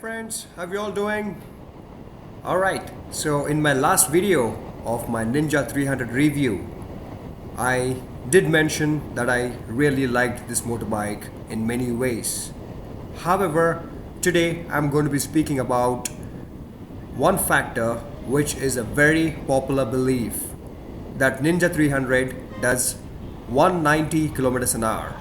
Friends, how you all doing? Alright, so in my last video of my Ninja 300 review, I did mention that I really liked this motorbike in many ways. However, today I'm going to be speaking about one factor which is a very popular belief that Ninja 300 does 190 kilometers an hour.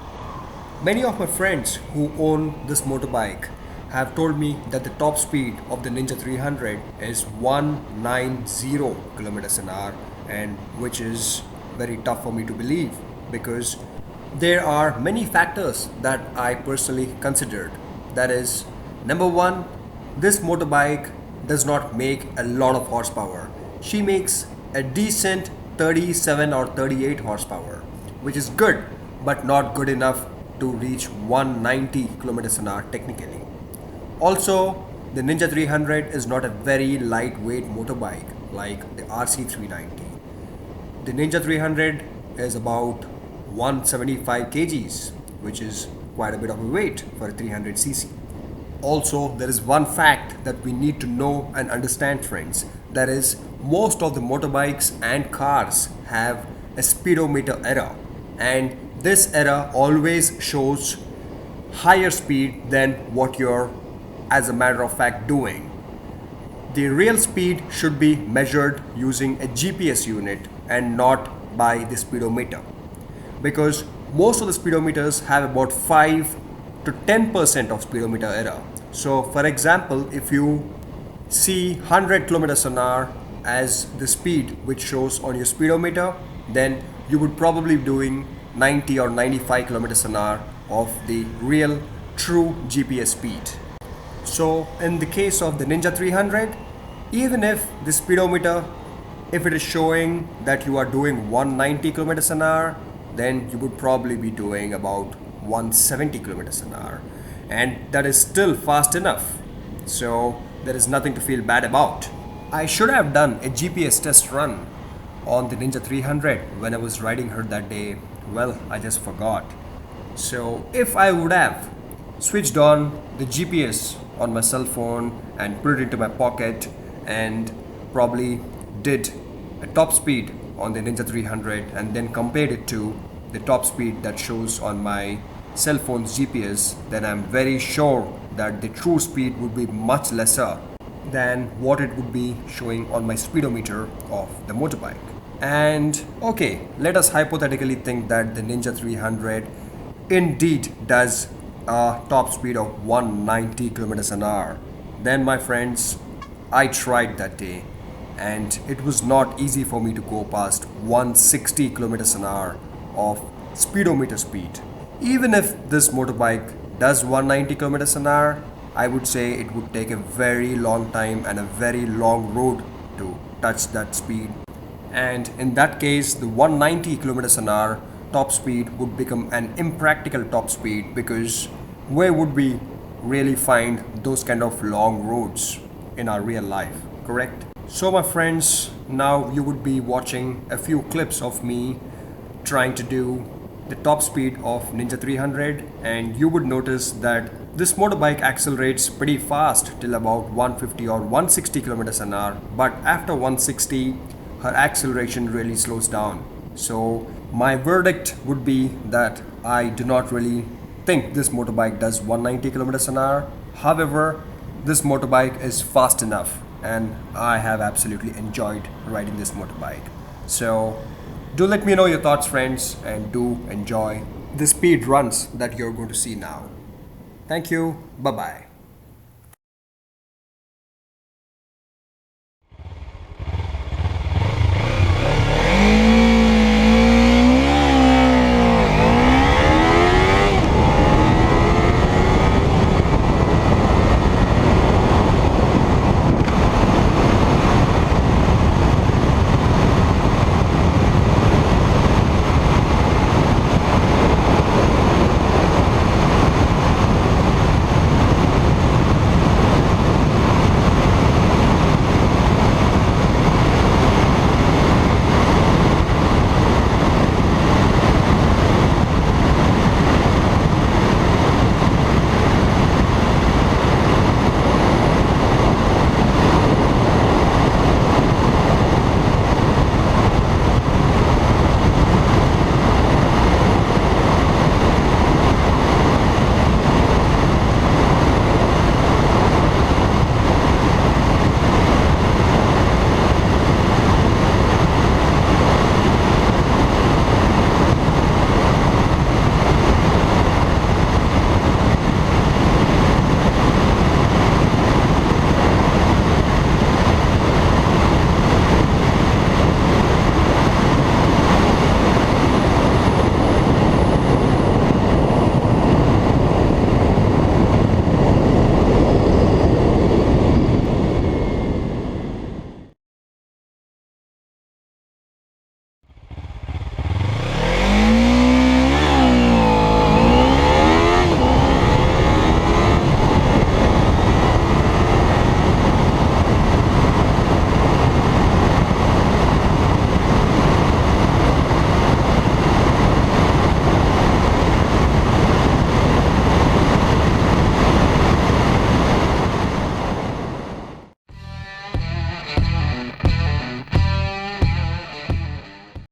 Many of my friends who own this motorbike have told me that the top speed of the Ninja 300 is 190 kilometers an hour, and which is very tough for me to believe because there are many factors that I personally considered. That is, number one, this motorbike does not make a lot of horsepower. She makes a decent 37 or 38 horsepower, which is good but not good enough to reach 190 kilometers an hour technically. Also, the Ninja 300 is not a very lightweight motorbike like the RC 390. The Ninja 300 is about 175 kgs, which is quite a bit of a weight for a 300cc. Also, there is one fact that we need to know and understand, friends. That is, most of the motorbikes and cars have a speedometer error, and this error always shows higher speed than what you're as a matter of fact doing. The real speed should be measured using a GPS unit and not by the speedometer, because most of the speedometers have about 5 to 10% of speedometer error. So for example, if you see 100 kilometers an hour as the speed which shows on your speedometer, then you would probably be doing 90 or 95 kilometers an hour of the real true GPS speed. So in the case of the Ninja 300, even if the speedometer, if it is showing that you are doing 190 kilometers an hour, then you would probably be doing about 170 kilometers an hour, and that is still fast enough. So there is nothing to feel bad about. I should have done a GPS test run on the Ninja 300 when I was riding her that day. Well, I just forgot. So if I would have switched on the GPS on my cell phone and put it into my pocket and probably did a top speed on the Ninja 300 and then compared it to the top speed that shows on my cell phone's GPS, then I'm very sure that the true speed would be much lesser than what it would be showing on my speedometer of the motorbike. And okay, let us hypothetically think that the Ninja 300 indeed does a top speed of 190 kilometers an hour. Then my friends, I tried that day and it was not easy for me to go past 160 kilometers an hour of speedometer speed. Even if this motorbike does 190 kilometers an hour, I would say it would take a very long time and a very long road to touch that speed. And in that case, the 190 kilometers an hour top speed would become an impractical top speed, because where would we really find those kind of long roads in our real life, correct? So my friends, now you would be watching a few clips of me trying to do the top speed of Ninja 300, and you would notice that this motorbike accelerates pretty fast till about 150 or 160 kilometers an hour, but after 160 her acceleration really slows down. So my verdict would be that I do not really think this motorbike does 190 kilometers an hour. However, this motorbike is fast enough and I have absolutely enjoyed riding this motorbike. So do let me know your thoughts, friends, and do enjoy the speed runs that you're going to see now. Thank you. Bye-bye.